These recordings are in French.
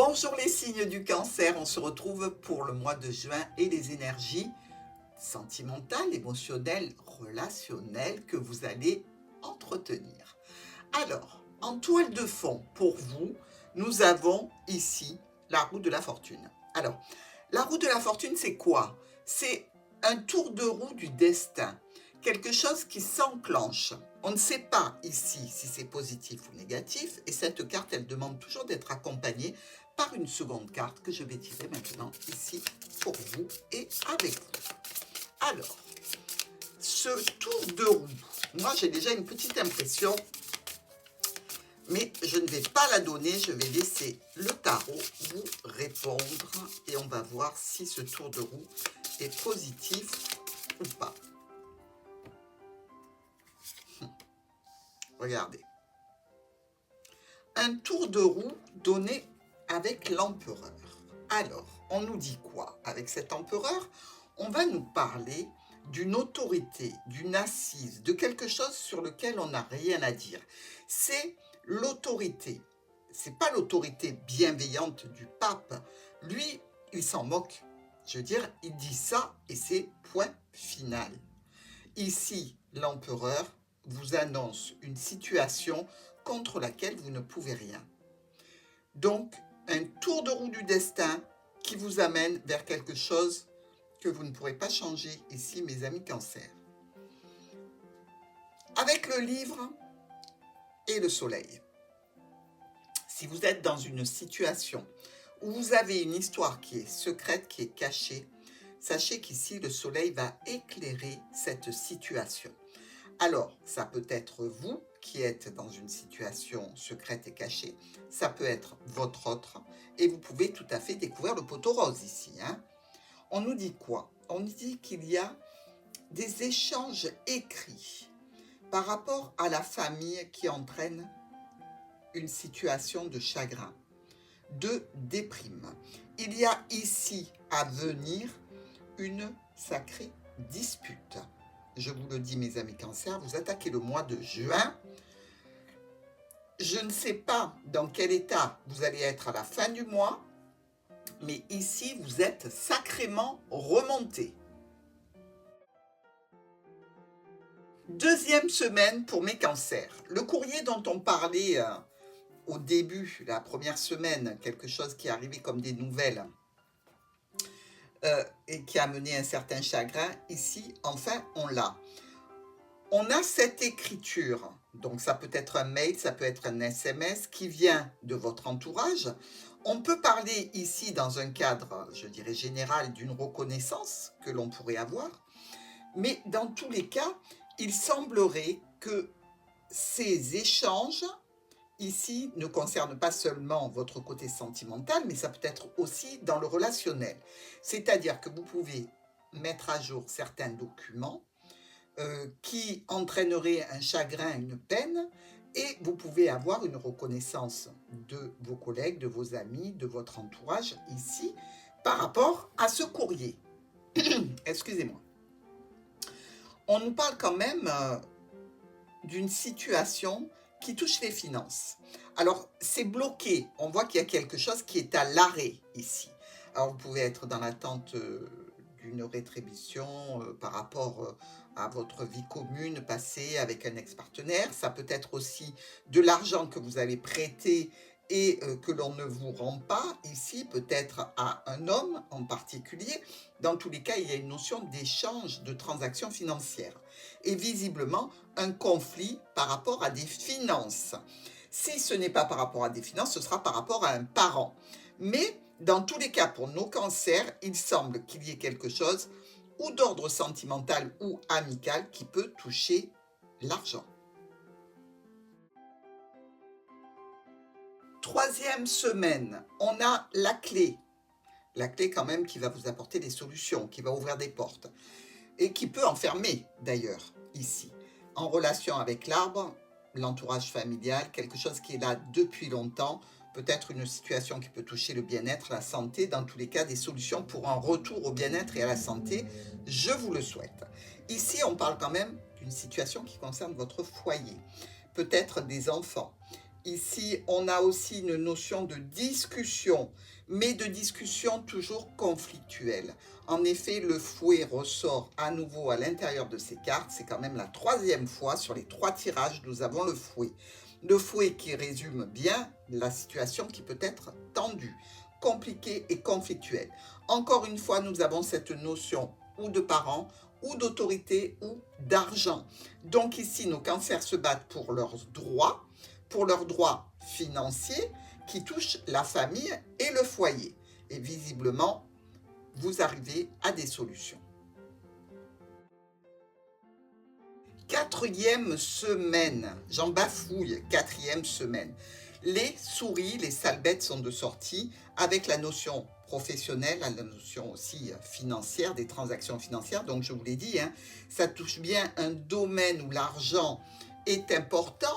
Bonjour les signes du cancer, on se retrouve pour le mois de juin et les énergies sentimentales, émotionnelles, relationnelles que vous allez entretenir. Alors, en toile de fond, pour vous, nous avons ici la roue de la fortune. Alors, la roue de la fortune, c'est quoi? C'est un tour de roue du destin, quelque chose qui s'enclenche. On ne sait pas ici si c'est positif ou négatif, et cette carte, elle demande toujours d'être accompagnée par une seconde carte que je vais tirer maintenant ici pour vous et avec vous. Alors, ce tour de roue, moi j'ai déjà une petite impression, mais je ne vais pas la donner, je vais laisser le tarot vous répondre et on va voir si ce tour de roue est positif ou pas. Regardez. Un tour de roue donné avec l'empereur. Alors, on nous dit quoi? Avec cet empereur, on va nous parler d'une autorité, d'une assise, de quelque chose sur lequel on n'a rien à dire. C'est l'autorité. C'est pas l'autorité bienveillante du pape. Lui, il s'en moque. Je veux dire, il dit ça et c'est point final. Ici, l'empereur vous annonce une situation contre laquelle vous ne pouvez rien. Donc, un tour de roue du destin qui vous amène vers quelque chose que vous ne pourrez pas changer ici, mes amis cancer. Avec le livre et le soleil, si vous êtes dans une situation où vous avez une histoire qui est secrète, qui est cachée, sachez qu'ici, le soleil va éclairer cette situation. Alors, ça peut être vous qui êtes dans une situation secrète et cachée, ça peut être votre autre, et vous pouvez tout à fait découvrir le poteau rose ici. On nous dit quoi? On nous dit qu'il y a des échanges écrits par rapport à la famille qui entraîne une situation de chagrin, de déprime. Il y a ici à venir une sacrée dispute. Je vous le dis, mes amis cancer, vous attaquez le mois de juin. Je ne sais pas dans quel état vous allez être à la fin du mois, mais ici, vous êtes sacrément remonté. Deuxième semaine pour mes cancers. Le courrier dont on parlait au début, la première semaine, quelque chose qui est arrivé comme des nouvelles, et qui a mené un certain chagrin, ici, enfin, on l'a. On a cette écriture, donc ça peut être un mail, ça peut être un SMS qui vient de votre entourage. On peut parler ici dans un cadre, je dirais général, d'une reconnaissance que l'on pourrait avoir, mais dans tous les cas, il semblerait que ces échanges ici ne concerne pas seulement votre côté sentimental, mais ça peut être aussi dans le relationnel. C'est-à-dire que vous pouvez mettre à jour certains documents qui entraîneraient un chagrin, une peine, et vous pouvez avoir une reconnaissance de vos collègues, de vos amis, de votre entourage ici, par rapport à ce courrier. Excusez-moi. On nous parle quand même d'une situation qui touche les finances. Alors, c'est bloqué. On voit qu'il y a quelque chose qui est à l'arrêt ici. Alors, vous pouvez être dans l'attente d'une rétribution par rapport à votre vie commune passée avec un ex-partenaire. Ça peut être aussi de l'argent que vous avez prêté et que l'on ne vous rend pas ici, peut-être à un homme en particulier. Dans tous les cas, il y a une notion d'échange de transactions financières. Et visiblement, un conflit par rapport à des finances. Si ce n'est pas par rapport à des finances, ce sera par rapport à un parent. Mais dans tous les cas, pour nos cancers, il semble qu'il y ait quelque chose ou d'ordre sentimental ou amical qui peut toucher l'argent. Troisième semaine, on a la clé. La clé quand même qui va vous apporter des solutions, qui va ouvrir des portes. Et qui peut enfermer d'ailleurs ici. En relation avec l'arbre, l'entourage familial, quelque chose qui est là depuis longtemps, peut-être une situation qui peut toucher le bien-être, la santé, dans tous les cas des solutions pour un retour au bien-être et à la santé, je vous le souhaite. Ici, on parle quand même d'une situation qui concerne votre foyer, peut-être des enfants. Ici, on a aussi une notion de discussion, mais de discussion toujours conflictuelle. En effet, le fouet ressort à nouveau à l'intérieur de ces cartes. C'est quand même la troisième fois sur les 3 tirages, nous avons le fouet. Le fouet qui résume bien la situation qui peut être tendue, compliquée et conflictuelle. Encore une fois, nous avons cette notion ou de parents, ou d'autorité, ou d'argent. Donc ici, nos cancers se battent pour leurs droits financiers qui touchent la famille et le foyer. Et visiblement, vous arrivez à des solutions. 4e semaine, j'en bafouille, 4e semaine. Les souris, les sales bêtes sont de sortie avec la notion professionnelle, la notion aussi financière, des transactions financières. Donc je vous l'ai dit, hein, ça touche bien un domaine où l'argent est important.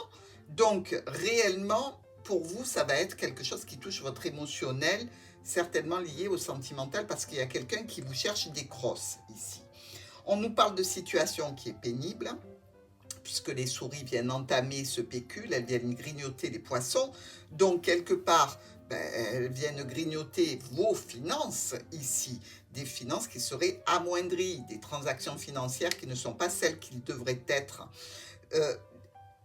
Donc réellement, pour vous, ça va être quelque chose qui touche votre émotionnel, certainement lié au sentimental, parce qu'il y a quelqu'un qui vous cherche des crosses ici. On nous parle de situation qui est pénible, puisque les souris viennent entamer ce pécule, elles viennent grignoter les poissons. Donc, quelque part, elles viennent grignoter vos finances ici, des finances qui seraient amoindries, des transactions financières qui ne sont pas celles qu'ils devraient être.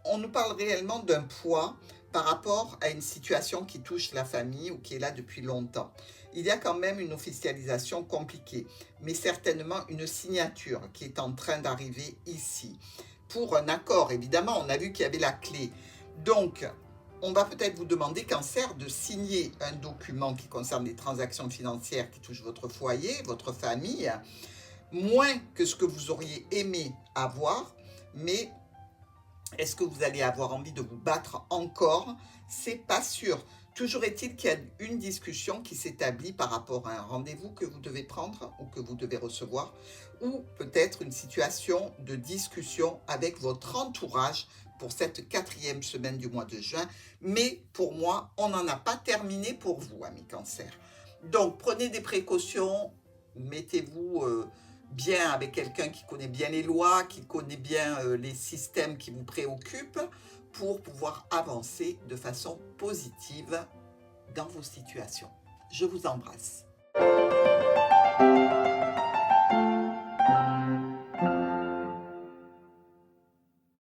On nous parle réellement d'un poids par rapport à une situation qui touche la famille ou qui est là depuis longtemps. Il y a quand même une officialisation compliquée, mais certainement une signature qui est en train d'arriver ici. Pour un accord, évidemment, on a vu qu'il y avait la clé. Donc, on va peut-être vous demander, cancer, de signer un document qui concerne les transactions financières qui touchent votre foyer, votre famille, moins que ce que vous auriez aimé avoir, mais est-ce que vous allez avoir envie de vous battre encore? C'est pas sûr. Toujours est-il qu'il y a une discussion qui s'établit par rapport à un rendez-vous que vous devez prendre ou que vous devez recevoir, ou peut-être une situation de discussion avec votre entourage pour cette 4e semaine du mois de juin. Mais pour moi, on n'en a pas terminé pour vous, amis cancer. Donc, prenez des précautions, mettez-vous bien avec quelqu'un qui connaît bien les lois, qui connaît bien les systèmes qui vous préoccupent, pour pouvoir avancer de façon positive dans vos situations. Je vous embrasse.